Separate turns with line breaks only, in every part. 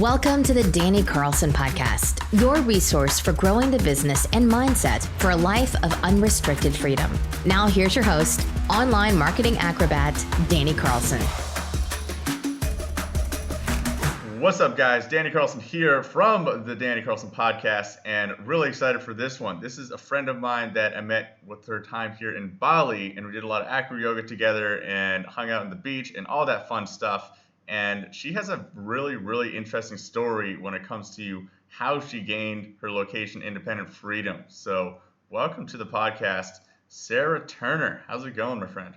Welcome to the Danny Carlson podcast, your resource for growing the business and mindset for a life of unrestricted freedom. Now here's your host, online marketing acrobat, Danny Carlson.
What's up, guys? Danny Carlson here from the Danny Carlson podcast, and really excited for this one. This is a friend of mine that I met with her time here in Bali, and we did a lot of acro yoga together and hung out on the beach and all that fun stuff. And she has a really interesting story when it comes to how she gained her location independent freedom. So welcome to the podcast, Sarah Turner. How's it going, my friend?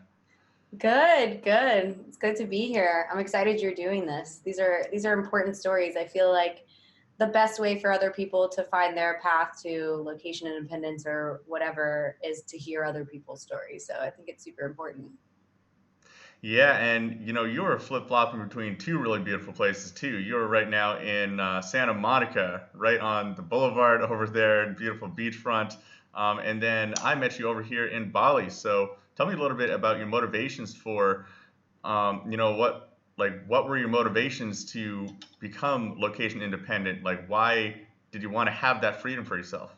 Good. It's good to be here. I'm excited you're doing this. These are important stories. I feel like the best way for other people to find their path to location independence or whatever is to hear other people's stories. So I think it's super important.
Yeah, and you were flip-flopping between two really beautiful places too. You're right now in Santa Monica, right on the boulevard over there, beautiful beachfront. And then I met you over here in Bali. So tell me a little bit about your motivations for, what were your motivations to become location independent? Like, why did you want to have that freedom for yourself?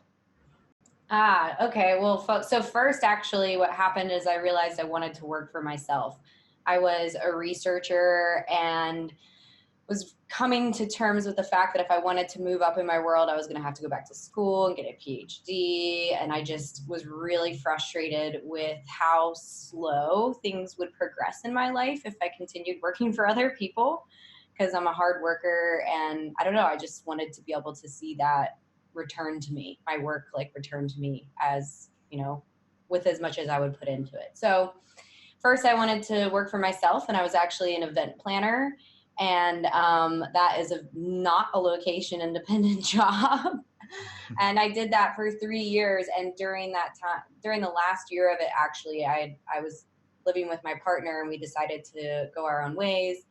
Okay. Well, so first, actually, what happened is I realized I wanted to work for myself. I was a researcher and was coming to terms with the fact that if I wanted to move up in my world, I was going to have to go back to school and get a PhD. And I just was really frustrated with how slow things would progress in my life if I continued working for other people, because I'm a hard worker. And I don't know, I just wanted to be able to see that return to me, my work return to me as, with as much as I would put into it. So first, I wanted to work for myself, and I was actually an event planner, and that is not a location-independent job. And I did that for 3 years, and during that time, during the last year of it, actually, I was living with my partner, and we decided to go our own ways.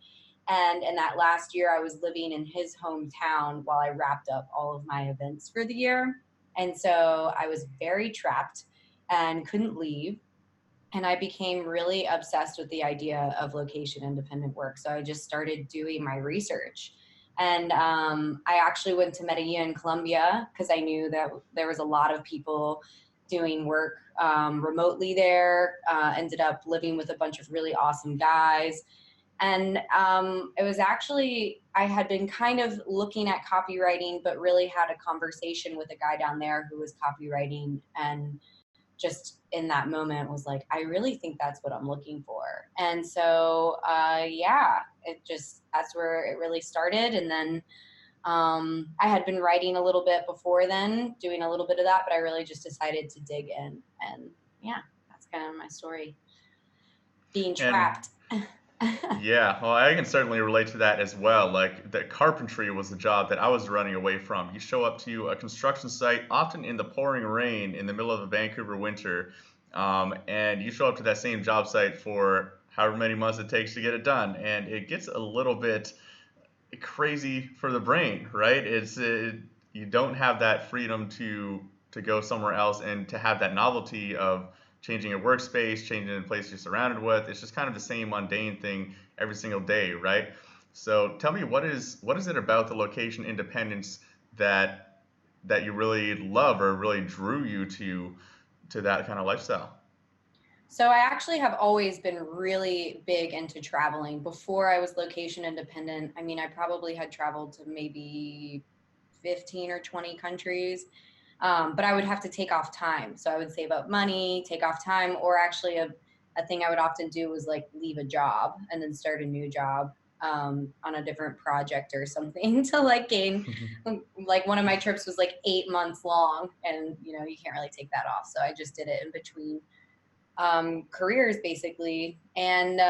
And in that last year, I was living in his hometown while I wrapped up all of my events for the year. And so I was very trapped and couldn't leave. And I became really obsessed with the idea of location independent work. So I just started doing my research. And I actually went to Medellin, Colombia, because I knew that there was a lot of people doing work remotely there. Ended up living with a bunch of really awesome guys. And it was actually, I had been kind of looking at copywriting, but really had a conversation with a guy down there who was copywriting, and just in that moment was like, I really think that's what I'm looking for. And so, that's where it really started. And then I had been writing a little bit before then, doing a little bit of that, but I really just decided to dig in. And yeah, that's kind of my story, being trapped.
Yeah, well, I can certainly relate to that as well. Like, that carpentry was the job that I was running away from. You show up to a construction site, often in the pouring rain in the middle of a Vancouver winter, and you show up to that same job site for however many months it takes to get it done, and it gets a little bit crazy for the brain, right? You don't have that freedom to go somewhere else and to have that novelty of changing your workspace, changing the place you're surrounded with. It's just kind of the same mundane thing every single day, right? So tell me, what is it about the location independence that you really love or really drew you to that kind of lifestyle?
So I actually have always been really big into traveling. Before I was location independent, I mean, I probably had traveled to maybe 15 or 20 countries. But I would have to take off time. So I would save up money, take off time, or actually a thing I would often do was leave a job and then start a new job on a different project or something to gain. One of my trips was 8 months long, and you can't really take that off. So I just did it in between careers basically. And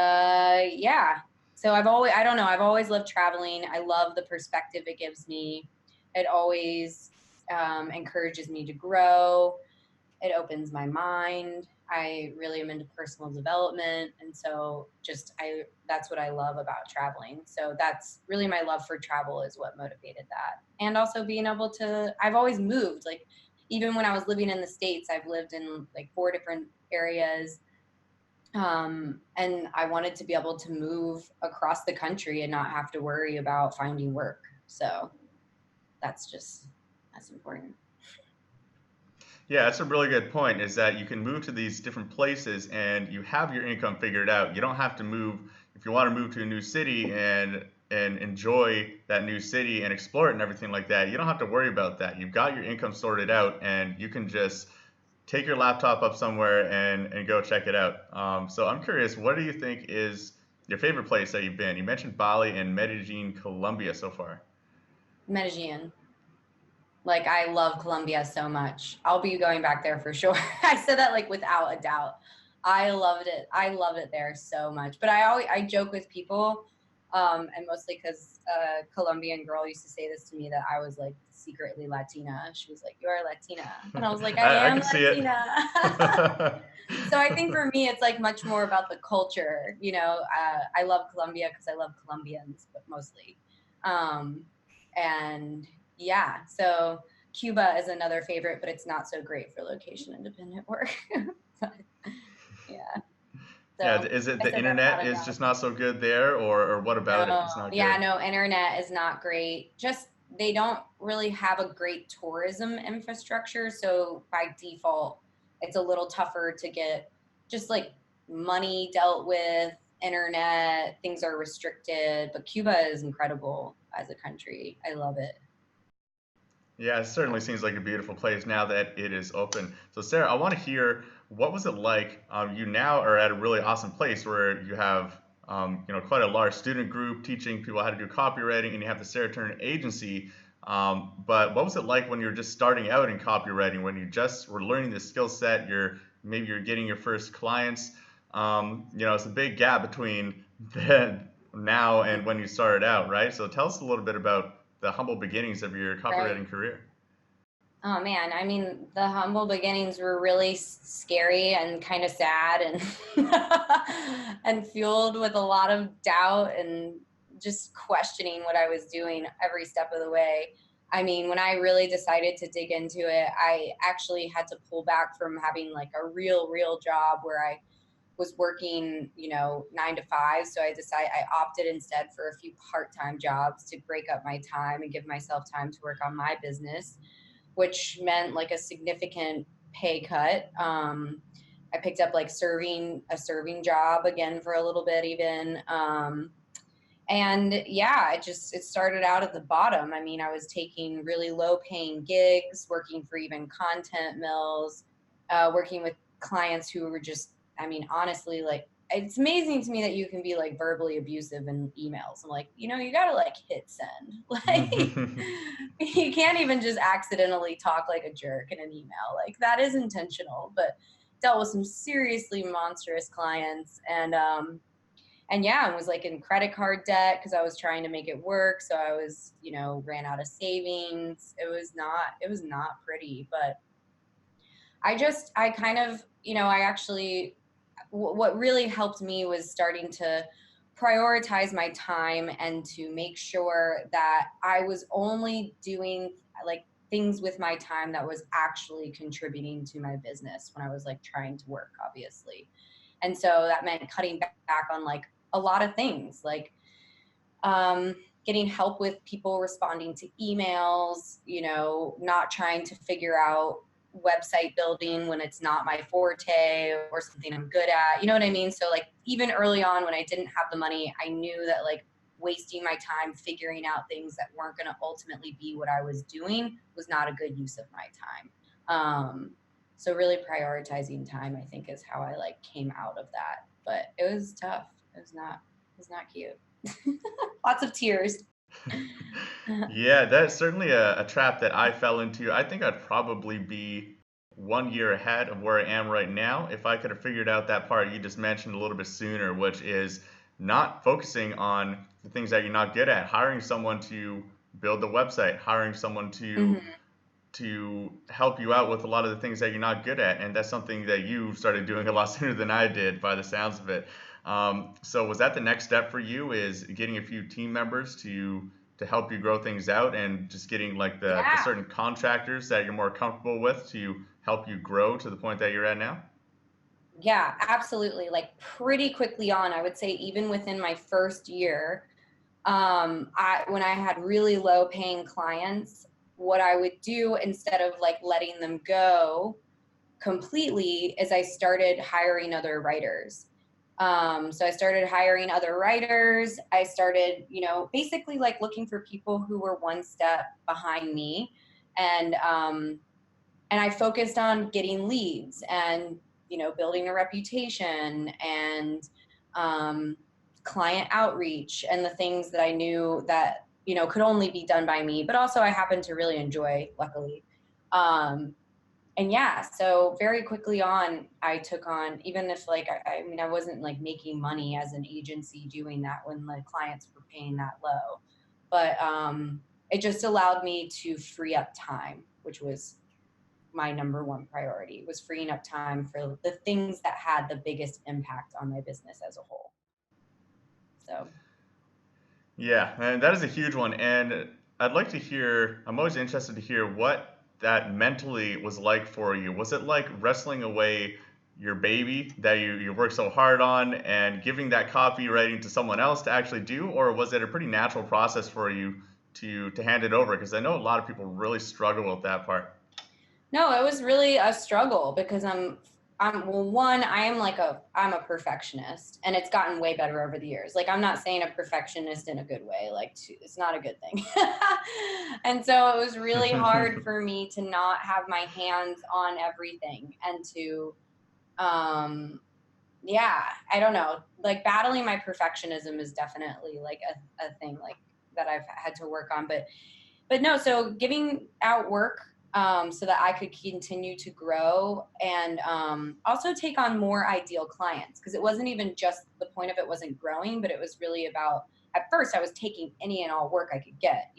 so I've always loved traveling. I love the perspective it gives me. It always encourages me to grow. It opens my mind. I really am into personal development. And so that's what I love about traveling. So that's really my love for travel is what motivated that. And also being able to, I've always moved, even when I was living in the States, I've lived in 4 different areas. And I wanted to be able to move across the country and not have to worry about finding work. So that's important.
Yeah, that's a really good point, is that you can move to these different places and you have your income figured out. You don't have to move if you want to move to a new city and enjoy that new city and explore it and everything like that. You don't have to worry about that. You've got your income sorted out and you can just take your laptop up somewhere and go check it out. So I'm curious, what do you think is your favorite place that you've been? You mentioned Bali and Medellin, Colombia so far.
Medellin. Like, I love Colombia so much. I'll be going back there for sure. I said that like without a doubt. I loved it. I love it there so much. But I joke with people, and mostly because a Colombian girl used to say this to me, that I was like secretly Latina. She was like, "You are Latina," and I was like, "I
I
am
can see it.
Latina." So I think for me, it's like much more about the culture. I love Colombia because I love Colombians, but mostly. And yeah, so Cuba is another favorite, but it's not so great for location independent work. But, yeah. So
Yeah, is it the internet is just not so good there, or what about it? It's not
yeah,
good.
no, internet is not great. Just they don't really have a great tourism infrastructure, so by default, it's a little tougher to get just like money dealt with. Internet, things are restricted, but Cuba is incredible as a country. I love it.
Yeah, it certainly seems like a beautiful place now that it is open. So Sarah, I want to hear, what was it like? You now are at a really awesome place where you have quite a large student group teaching people how to do copywriting, and you have the Sarah Turner agency. But what was it like when you were just starting out in copywriting, when you just were learning the skill set? Maybe you're getting your first clients. It's a big gap between then now and when you started out, right? So tell us a little bit about the humble beginnings of your copywriting
Right.
career.
Oh man, I mean, the humble beginnings were really scary and kind of sad, and and fueled with a lot of doubt and just questioning what I was doing every step of the way. I mean, when I really decided to dig into it, I actually had to pull back from having like a real job where I was working, 9 to 5. So I opted instead for a few part-time jobs to break up my time and give myself time to work on my business, which meant like a significant pay cut. I picked up like a serving job again for a little bit even. And yeah, it started out at the bottom. I mean, I was taking really low paying gigs, working for even content mills, working with clients who were just, I mean, honestly, like, it's amazing to me that you can be like verbally abusive in emails. I'm like, you gotta like hit send. Like, you can't even just accidentally talk like a jerk in an email. Like, that is intentional, but dealt with some seriously monstrous clients. And yeah, I was like in credit card debt because I was trying to make it work. So I was, ran out of savings. It was not pretty, but I kind of, I actually, what really helped me was starting to prioritize my time and to make sure that I was only doing like things with my time that was actually contributing to my business when I was like trying to work, obviously. And so that meant cutting back on like a lot of things, like getting help with people responding to emails, not trying to figure out website building when it's not my forte or something I'm good at. You know what I mean? So like even early on when I didn't have the money, I knew that like wasting my time figuring out things that weren't going to ultimately be what I was doing was not a good use of my time. So really prioritizing time, I think, is how I like came out of that. But it was tough. It was not cute. Lots of tears.
Yeah, that's certainly a trap that I fell into. I think I'd probably be 1 year ahead of where I am right now if I could have figured out that part you just mentioned a little bit sooner, which is not focusing on the things that you're not good at, hiring someone to build the website, hiring someone to help you out with a lot of the things that you're not good at. And that's something that you started doing a lot sooner than I did by the sounds of it. So was that the next step for you, is getting a few team members to help you grow things out, and just getting like the certain contractors that you're more comfortable with to help you grow to the point that you're at now?
Yeah, absolutely. Like pretty quickly on, I would say even within my first year, When I had really low paying clients, what I would do instead of like letting them go completely is I started hiring other writers. So I started hiring other writers. I started, basically like looking for people who were one step behind me. And I focused on getting leads and, building a reputation and client outreach and the things that I knew that, could only be done by me, but also I happened to really enjoy, luckily. And yeah, so very quickly on, I took on, even if like, I wasn't like making money as an agency doing that when the clients were paying that low, but it just allowed me to free up time, which was my number one priority, was freeing up time for the things that had the biggest impact on my business as a whole. So.
Yeah, and that is a huge one. And I'd like to hear, I'm always interested to hear what that mentally was like for you. Was it like wrestling away your baby that you worked so hard on and giving that copywriting to someone else to actually do? Or was it a pretty natural process for you to hand it over? Because I know a lot of people really struggle with that part.
No, it was really a struggle because well, one, I'm a perfectionist, and it's gotten way better over the years. Like, I'm not saying a perfectionist in a good way, like it's not a good thing. And so it was really hard for me to not have my hands on everything and to, yeah, I don't know, like battling my perfectionism is definitely like a thing like that I've had to work on, but no, so giving out work so that I could continue to grow and also take on more ideal clients, because it wasn't even just, the point of it wasn't growing, but it was really about, at first I was taking any and all work I could get,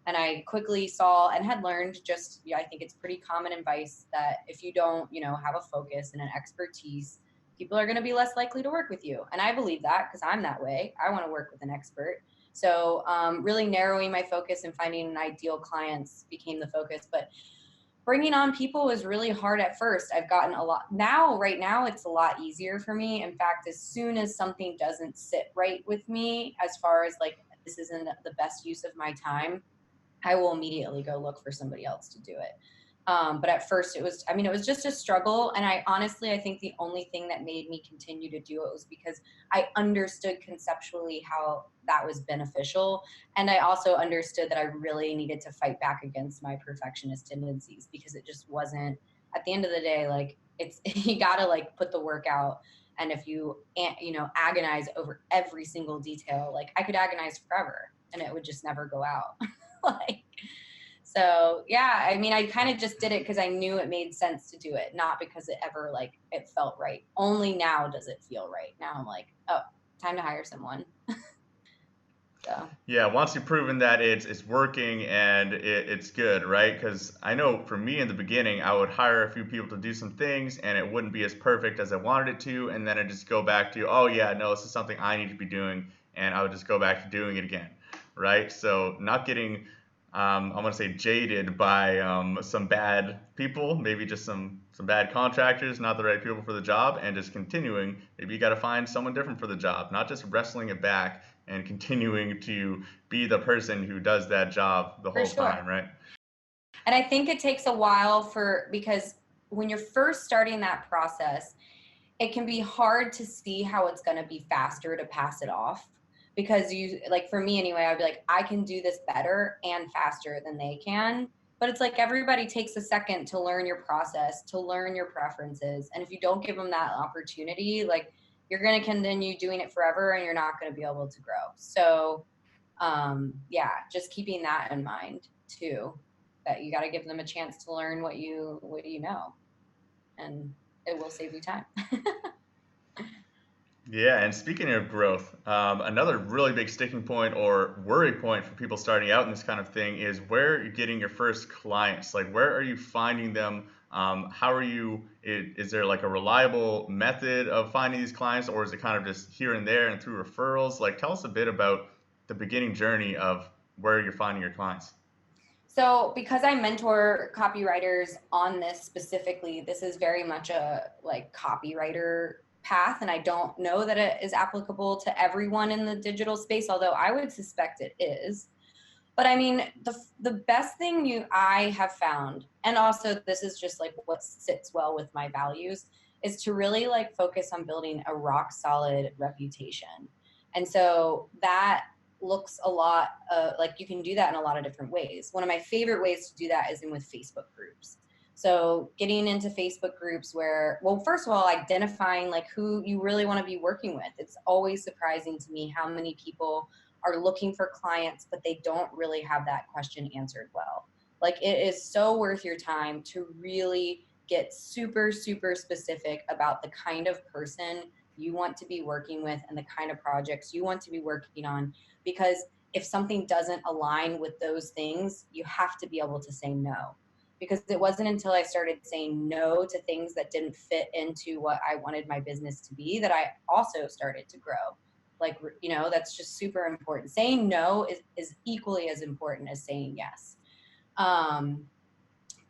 and I quickly saw and had learned just, I think it's pretty common advice that if you don't, have a focus and an expertise, people are going to be less likely to work with you. And I believe that because I'm that way. I want to work with an expert. So really narrowing my focus and finding an ideal clients became the focus. But bringing on people was really hard at first. I've gotten a lot now. Right now, it's a lot easier for me. In fact, as soon as something doesn't sit right with me, as far as like, this isn't the best use of my time, I will immediately go look for somebody else to do it. But at first it was just a struggle. And I think the only thing that made me continue to do it was because I understood conceptually how that was beneficial. And I also understood that I really needed to fight back against my perfectionist tendencies, because it just wasn't, at the end of the day, like it's, you gotta like put the work out. And if you agonize over every single detail, like I could agonize forever and it would just never go out. Like, so yeah, I kind of just did it because I knew it made sense to do it, not because it ever it felt right. Only now does it feel right. Now I'm like, oh, time to hire someone. So.
Yeah, once you've proven that it's working and it's good, right? Because I know for me in the beginning, I would hire a few people to do some things and it wouldn't be as perfect as I wanted it to. And then I just go back to, oh yeah, no, this is something I need to be doing. And I would just go back to doing it again, right? So not getting, I'm going to say jaded by some bad people, maybe just some bad contractors, not the right people for the job, and just continuing. Maybe you got to find someone different for the job, not just wrestling it back and continuing to be the person who does that job the whole time, right?
And I think it takes a while because when you're first starting that process, it can be hard to see how it's going to be faster to pass it off. Because for me anyway, I'd be like, I can do this better and faster than they can. But it's like everybody takes a second to learn your process, to learn your preferences. And if you don't give them that opportunity, like you're going to continue doing it forever and you're not going to be able to grow. So yeah, just keeping that in mind too, that you got to give them a chance to learn what you know, and it will save you time.
Yeah, and speaking of growth, another really big sticking point or worry point for people starting out in this kind of thing is where you're getting your first clients. Like, where are you finding them? How are you, is there like a reliable method of finding these clients, or is it kind of just here and there and through referrals? Like, tell us a bit about the beginning journey of where you're finding your clients.
So because I mentor copywriters on this specifically, this is very much a copywriter path, and I don't know that it is applicable to everyone in the digital space, although I would suspect it is. But I mean, the best thing I have found, and also this is just like what sits well with my values, is to really like focus on building a rock solid reputation. And so that looks a lot like you can do that in a lot of different ways. One of my favorite ways to do that is with Facebook groups. So getting into Facebook groups where, well, first of all, identifying like who you really want to be working with. It's always surprising to me how many people are looking for clients, but they don't really have that question answered well. Like, it is so worth your time to really get super, super specific about the kind of person you want to be working with and the kind of projects you want to be working on. Because if something doesn't align with those things, you have to be able to say no. Because it wasn't until I started saying no to things that didn't fit into what I wanted my business to be that I also started to grow. Like, you know, that's just super important. Saying no is equally as important as saying yes.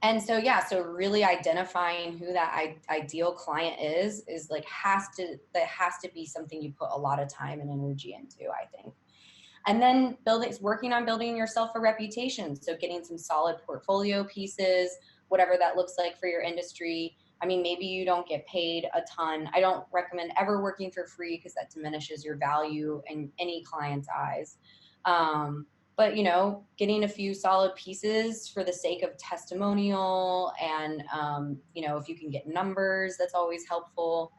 And so, yeah, so really identifying who that ideal client is like that has to be something you put a lot of time and energy into, I think. And then working on building yourself a reputation. So getting some solid portfolio pieces, whatever that looks like for your industry. I mean, maybe you don't get paid a ton. I don't recommend ever working for free because that diminishes your value in any client's eyes. But, you know, getting a few solid pieces for the sake of testimonial and, you know, if you can get numbers, that's always helpful.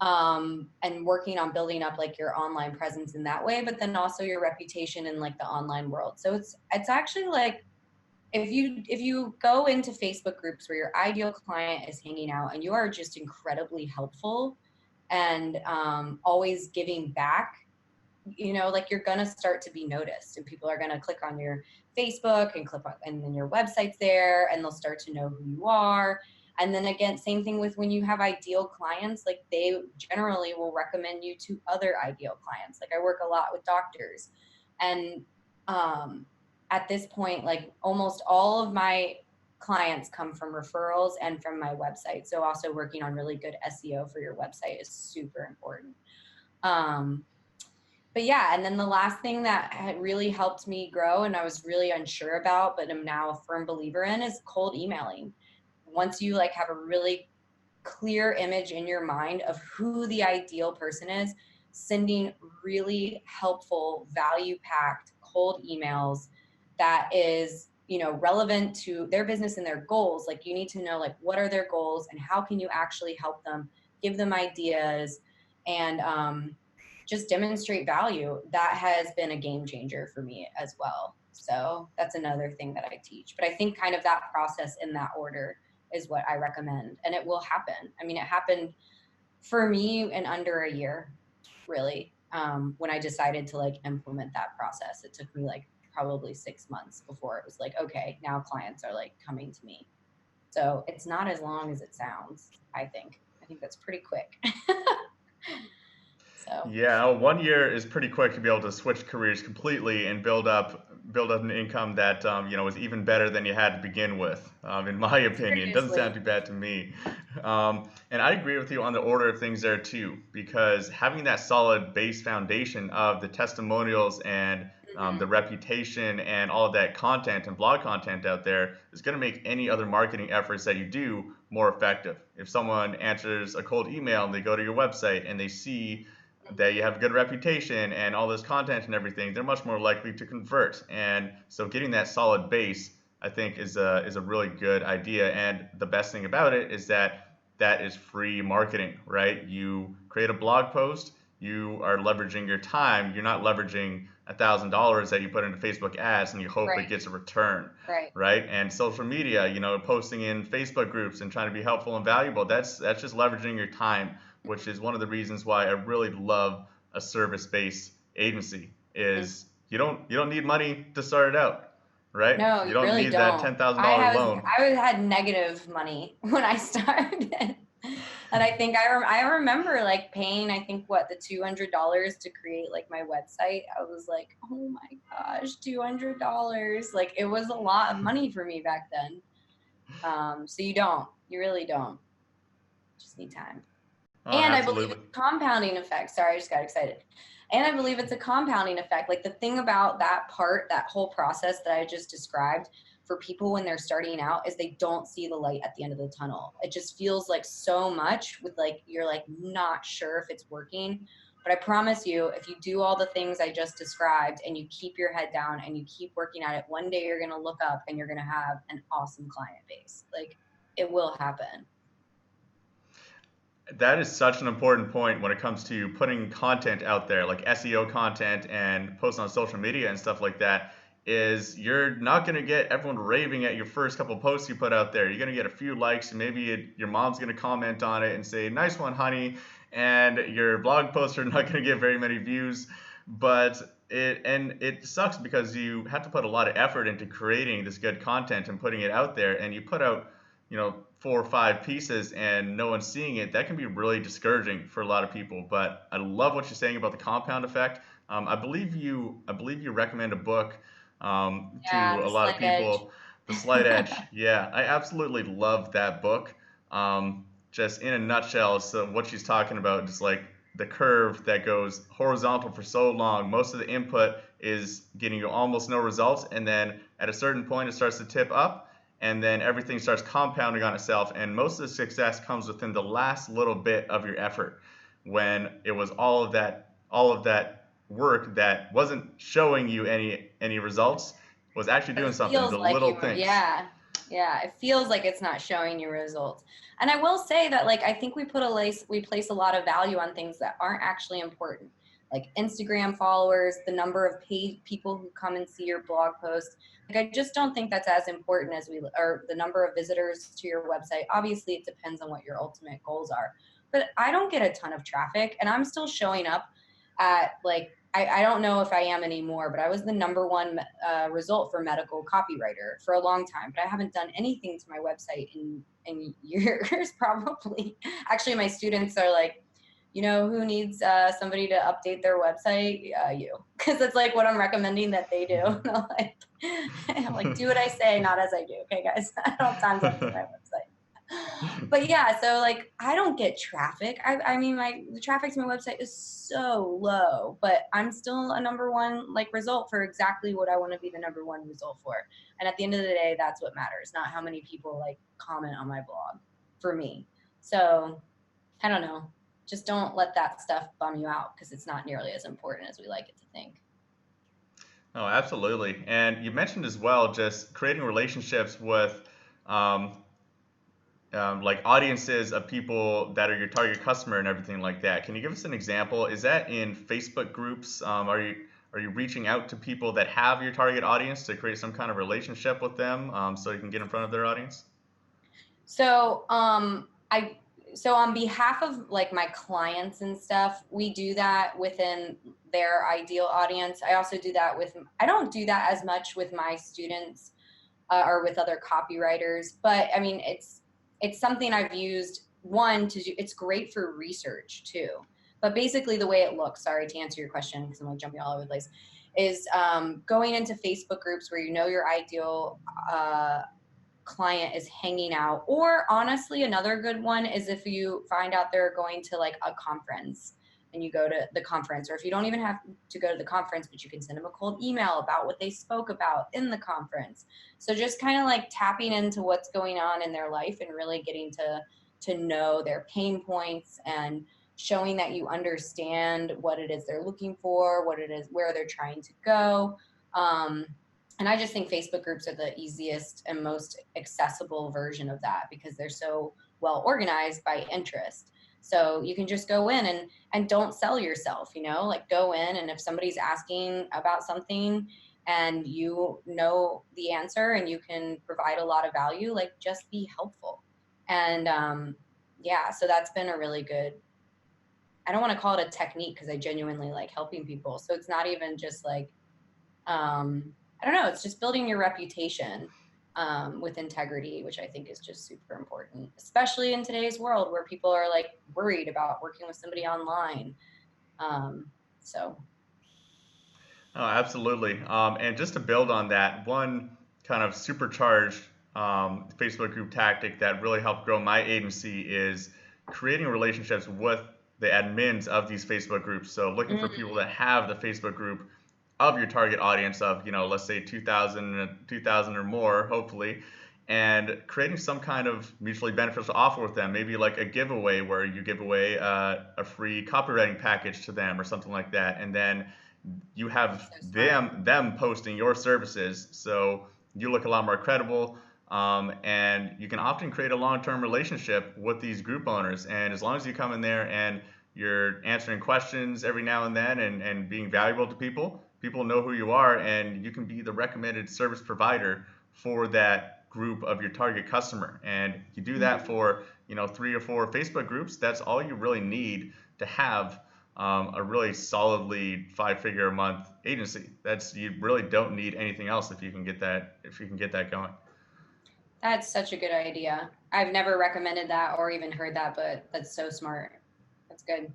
And working on building up like your online presence in that way, but then also your reputation in like the online world. So it's actually like, if you go into Facebook groups where your ideal client is hanging out and you are just incredibly helpful and always giving back, you know, like you're going to start to be noticed and people are going to click on your Facebook and click on, and then your website's there and they'll start to know who you are. And then again, same thing with when you have ideal clients, like they generally will recommend you to other ideal clients. Like I work a lot with doctors, and at this point, like almost all of my clients come from referrals and from my website. So also working on really good SEO for your website is super important. But yeah, and then the last thing that had really helped me grow and I was really unsure about, but I'm now a firm believer in, is cold emailing. Once you like have a really clear image in your mind of who the ideal person is, sending really helpful, value-packed cold emails that is, you know, relevant to their business and their goals. Like you need to know like what are their goals and how can you actually help them, give them ideas, and just demonstrate value. That has been a game changer for me as well. So that's another thing that I teach. But I think kind of that process in that order is what I recommend. And it will happen. I mean, it happened for me in under a year, really. When I decided to like implement that process, it took me like probably 6 months before it was like, okay, now clients are like coming to me. So it's not as long as it sounds, I think. I think that's pretty quick. So
Yeah, 1 year is pretty quick to be able to switch careers completely and build up an income that you know, was even better than you had to begin with. In my opinion, doesn't sound too bad to me. And I agree with you on the order of things there too, because having that solid base foundation of the testimonials and the reputation and all of that content and blog content out there is going to make any other marketing efforts that you do more effective. If someone answers a cold email and they go to your website and they see that you have a good reputation and all this content and everything, they're much more likely to convert. And so getting that solid base, I think, is a really good idea. And the best thing about it is that is free marketing, right? You create a blog post, you are leveraging your time. You're not leveraging $1,000 that you put into Facebook ads and you hope it gets a return, right? And social media, you know, posting in Facebook groups and trying to be helpful and valuable, that's just leveraging your time, which is one of the reasons why I really love a service-based agency. Is you don't need money to start it out, right?
No,
you don't
really
need
don't.
that $10,000 loan.
I had negative money when I started. And I think I remember like paying, I think the $200 to create like my website. I was like, oh my gosh, $200. Like it was a lot of money for me back then. So you really don't. Just need time.
Oh,
And I believe
absolutely.
it's a compounding effect. Sorry, I just got excited. And I believe it's a compounding effect. Like the thing about that part, that whole process that I just described for people when they're starting out is they don't see the light at the end of the tunnel. It just feels like so much with like, you're like not sure if it's working. But I promise you, if you do all the things I just described and you keep your head down and you keep working at it, one day you're going to look up and you're going to have an awesome client base. Like it will happen.
That is such an important point when it comes to putting content out there, like SEO content and posts on social media and stuff like that. Is you're not going to get everyone raving at your first couple posts you put out there. You're going to get a few likes, and maybe your mom's going to comment on it and say, "Nice one, honey." And your blog posts are not going to get very many views, but it sucks because you have to put a lot of effort into creating this good content and putting it out there, and you put out, 4 or 5 pieces and no one's seeing it. That can be really discouraging for a lot of people. But I love what you're saying about the compound effect. I believe you recommend a book to
Yeah,
a
the
lot of
slight edge.
people, The Slight Edge. Yeah, I absolutely love that book. Just in a nutshell, so what she's talking about, just like the curve that goes horizontal for so long, most of the input is getting you almost no results, and then at a certain point it starts to tip up, and then everything starts compounding on itself, and most of the success comes within the last little bit of your effort, when it was all of that work that wasn't showing you any results was actually
But
doing
it
something,
feels
the
like
little
you were,
things.
yeah. Yeah, it feels like it's not showing you results. And I will say that like I think we place a lot of value on things that aren't actually important. Like Instagram followers, the number of paid people who come and see your blog post. Like I just don't think that's as important as or the number of visitors to your website. Obviously it depends on what your ultimate goals are. But I don't get a ton of traffic and I'm still showing up at like I don't know if I am anymore, but I was the number one result for medical copywriter for a long time. But I haven't done anything to my website in years, probably. Actually, my students are like, who needs somebody to update their website? You, because it's like what I'm recommending that they do. I'm like, do what I say, not as I do. Okay, guys, I don't have time to update my website. But yeah, so like I don't get traffic. I mean the traffic to my website is so low, but I'm still a number one like result for exactly what I want to be the number one result for. And at the end of the day, that's what matters, not how many people like comment on my blog for me. So I don't know. Just don't let that stuff bum you out because it's not nearly as important as we like it to think.
Oh, absolutely. And you mentioned as well just creating relationships with um, like audiences of people that are your target customer and everything like that. Can you give us an example? Is that in Facebook groups? Are you reaching out to people that have your target audience to create some kind of relationship with them, so you can get in front of their audience?
So, so on behalf of like my clients and stuff, we do that within their ideal audience. I also do that I don't do that as much with my students or with other copywriters, but I mean, it's something I've used to do. It's great for research too. But basically the way it looks, sorry to answer your question because I'm like jumping all over the place, is going into Facebook groups where your ideal client is hanging out. Or honestly, another good one is if you find out they're going to like a conference and you go to the conference, or if you don't even have to go to the conference, but you can send them a cold email about what they spoke about in the conference. So just kind of like tapping into what's going on in their life and really getting to know their pain points and showing that you understand what it is they're looking for, what it is, where they're trying to go. And I just think Facebook groups are the easiest and most accessible version of that because they're so well organized by interest. So you can just go in and don't sell yourself, like go in, and if somebody's asking about something and you know the answer and you can provide a lot of value, like just be helpful. And yeah, so that's been a really good, I don't want to call it a technique because I genuinely like helping people. So it's not even just like, I don't know, it's just building your reputation with integrity, which I think is just super important, especially in today's world where people are like worried about working with somebody online. So
Oh, absolutely. And just to build on that, one kind of supercharged Facebook group tactic that really helped grow my agency is creating relationships with the admins of these Facebook groups. So looking for people that have the Facebook group of your target audience of, let's say 2,000 or more, hopefully, and creating some kind of mutually beneficial offer with them, maybe like a giveaway where you give away a free copywriting package to them or something like that, and then you have them posting your services, so you look a lot more credible, and you can often create a long-term relationship with these group owners. And as long as you come in there and you're answering questions every now and then and being valuable to people know who you are, and you can be the recommended service provider for that group of your target customer. And you do that for 3 or 4 Facebook groups. That's all you really need to have a really solidly 5-figure a month agency. You really don't need anything else if you can get that going.
That's such a good idea. I've never recommended that or even heard that, but that's so smart. That's good.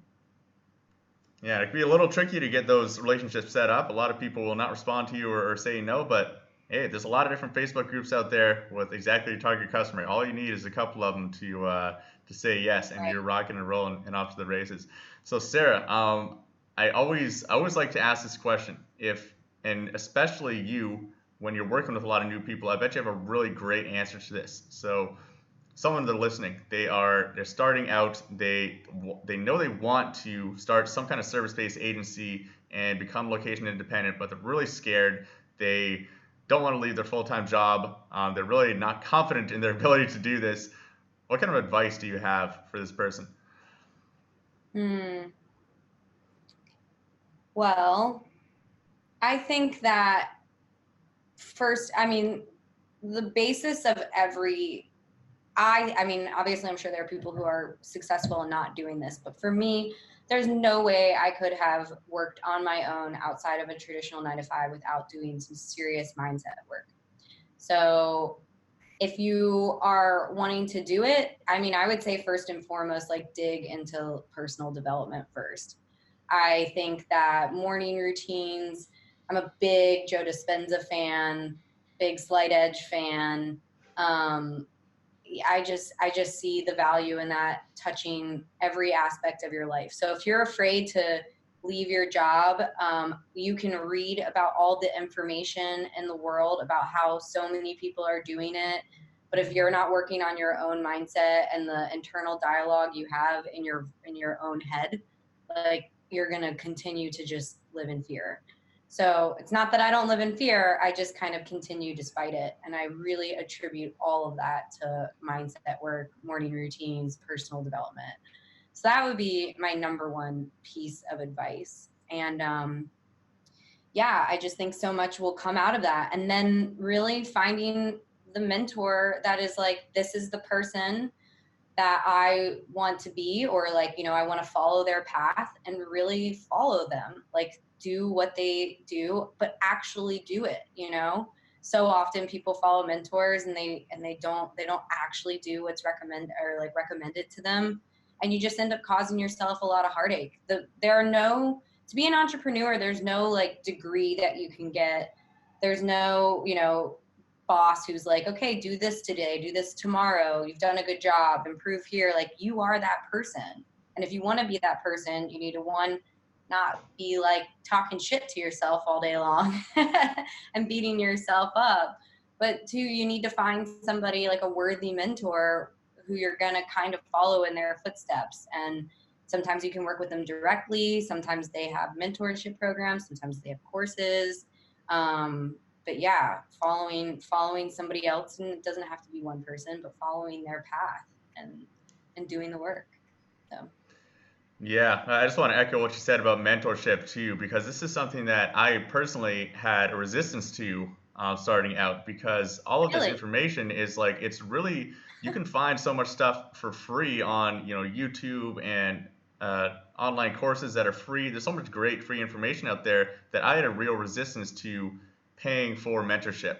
Yeah, it can be a little tricky to get those relationships set up. A lot of people will not respond to you or say no, but hey, there's a lot of different Facebook groups out there with exactly your target customer. All you need is a couple of them to say yes, and you're rocking and rolling and off to the races. So Sarah, I always like to ask this question, and especially you, when you're working with a lot of new people, I bet you have a really great answer to this. So someone that's listening, they're starting out, they know they want to start some kind of service-based agency and become location independent, but they're really scared. They don't want to leave their full-time job. They're really not confident in their ability to do this. What kind of advice do you have for this person?
Well, I think that first, the basis of obviously I'm sure there are people who are successful in not doing this, but for me, there's no way I could have worked on my own outside of a traditional 9-to-5 without doing some serious mindset work. So if you are wanting to do it, I would say first and foremost, dig into personal development first. I think that morning routines, I'm a big Joe Dispenza fan, big Slight Edge fan. I just see the value in that touching every aspect of your life. So if you're afraid to leave your job, you can read about all the information in the world about how so many people are doing it. But if you're not working on your own mindset and the internal dialogue you have in your own head, you're going to continue to just live in fear. So it's not that I don't live in fear, I just kind of continue despite it. And I really attribute all of that to mindset work, morning routines, personal development. So that would be my number one piece of advice. And I just think so much will come out of that. And then really finding the mentor that is this is the person that I want to be, or I want to follow their path and really follow them. Do what they do, but actually do it, So often people follow mentors and they don't actually do what's recommended to them. And you just end up causing yourself a lot of heartache. To be an entrepreneur, there's no degree that you can get. There's no, boss who's okay, do this today, do this tomorrow. You've done a good job, improve here. You are that person. And if you want to be that person, you need to, one, not be talking shit to yourself all day long and beating yourself up. But 2, you need to find somebody a worthy mentor who you're going to kind of follow in their footsteps. And sometimes you can work with them directly. Sometimes they have mentorship programs. Sometimes they have courses. But yeah, following somebody else, and it doesn't have to be one person, but following their path and doing the work. So.
Yeah, I just want to echo what you said about mentorship too, because this is something that I personally had a resistance to starting out, because all of this information is it's really, you can find so much stuff for free on YouTube and online courses that are free. There's so much great free information out there that I had a real resistance to paying for mentorship.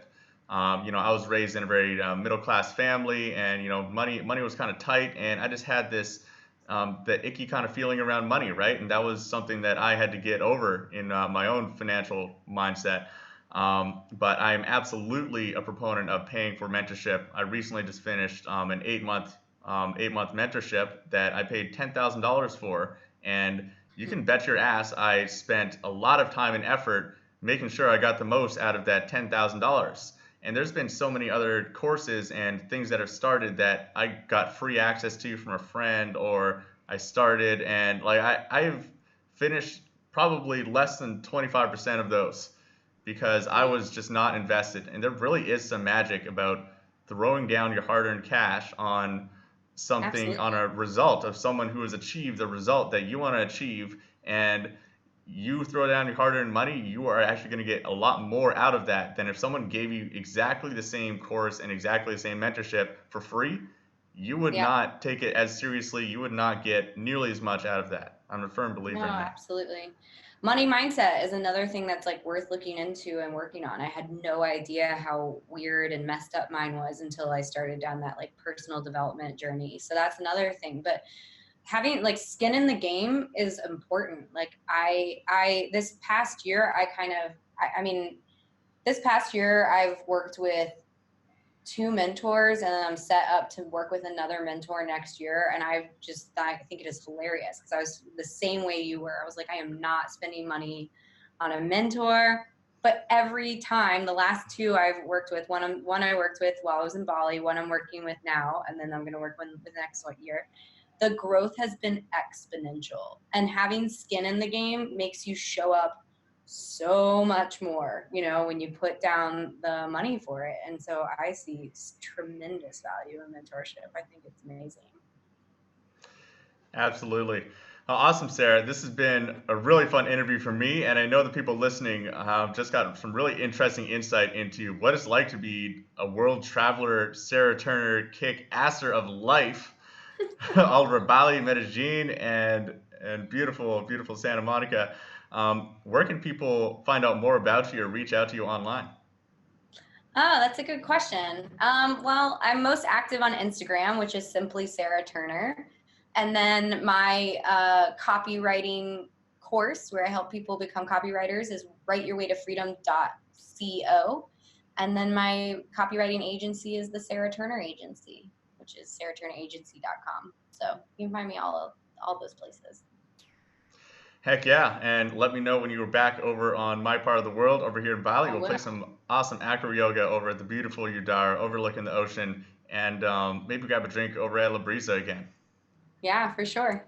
I was raised in a very middle-class family, and money was kind of tight, and I just had this the icky kind of feeling around money, right? And that was something that I had to get over in my own financial mindset. But I'm absolutely a proponent of paying for mentorship. I recently just finished an 8-month 8-month mentorship that I paid $10,000 for. And you can bet your ass I spent a lot of time and effort making sure I got the most out of that $10,000. And there's been so many other courses and things that have started that I got free access to from a friend, or I started, and like I've finished probably less than 25% of those because I was just not invested. And there really is some magic about throwing down your hard-earned cash on something,
Absolutely.
on a result of someone who has achieved the result that you want to achieve, and you throw down your hard-earned money, you are actually going to get a lot more out of that than if someone gave you exactly the same course and exactly the same mentorship for free. You would not take it as seriously. You would not get nearly as much out of that. I'm a firm believer in that.
Absolutely. Money mindset is another thing that's like worth looking into and working on. I had no idea how weird and messed up mine was until I started down that like personal development journey. So that's another thing. But having like skin in the game is important. Like I this past year, this past year I've worked with 2 mentors, and then I'm set up to work with another mentor next year. And I think it is hilarious because I was the same way you were. I was like, I am not spending money on a mentor. But every time, the last 2 I've worked with, one I worked with while I was in Bali, one I'm working with now, and then I'm going to work with the next year. The growth has been exponential, and having skin in the game makes you show up so much more, when you put down the money for it. And so I see tremendous value in mentorship. I think it's amazing.
Absolutely. Awesome, Sarah. This has been a really fun interview for me, and I know the people listening just got some really interesting insight into what it's like to be a world traveler, Sarah Turner, kick-asser of life, all over Bali, Medellin, and beautiful, beautiful Santa Monica. Where can people find out more about you or reach out to you online?
Oh, that's a good question. Well, I'm most active on Instagram, which is simply Sarah Turner. And then my copywriting course where I help people become copywriters is writeyourwaytofreedom.co. And then my copywriting agency is the Sarah Turner Agency, which is sarahturner.agency.com. So you can find me all those places.
Heck yeah. And let me know when you are back over on my part of the world, over here in Bali. We'll play some awesome acro yoga over at the beautiful Udara, overlooking the ocean, and maybe grab a drink over at La Brisa again.
Yeah, for sure.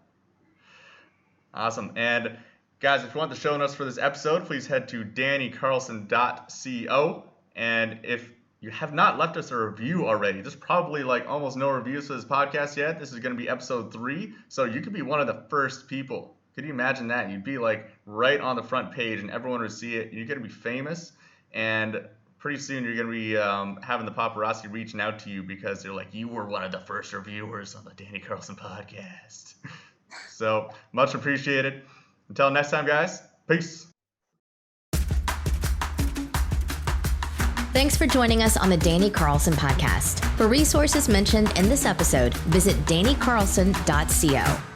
Awesome. And guys, if you want the show notes for this episode, please head to dannycarlson.co. And if you have not left us a review already, there's probably like almost no reviews for this podcast yet. This is going to be episode 3. So you could be one of the first people. Could you imagine that? You'd be like right on the front page and everyone would see it. You're going to be famous, and pretty soon you're going to be having the paparazzi reaching out to you because they're like, you were one of the first reviewers on the Danny Carlson podcast. So much appreciated. Until next time, guys. Peace.
Thanks for joining us on the Danny Carlson podcast. For resources mentioned in this episode, visit dannycarlson.co.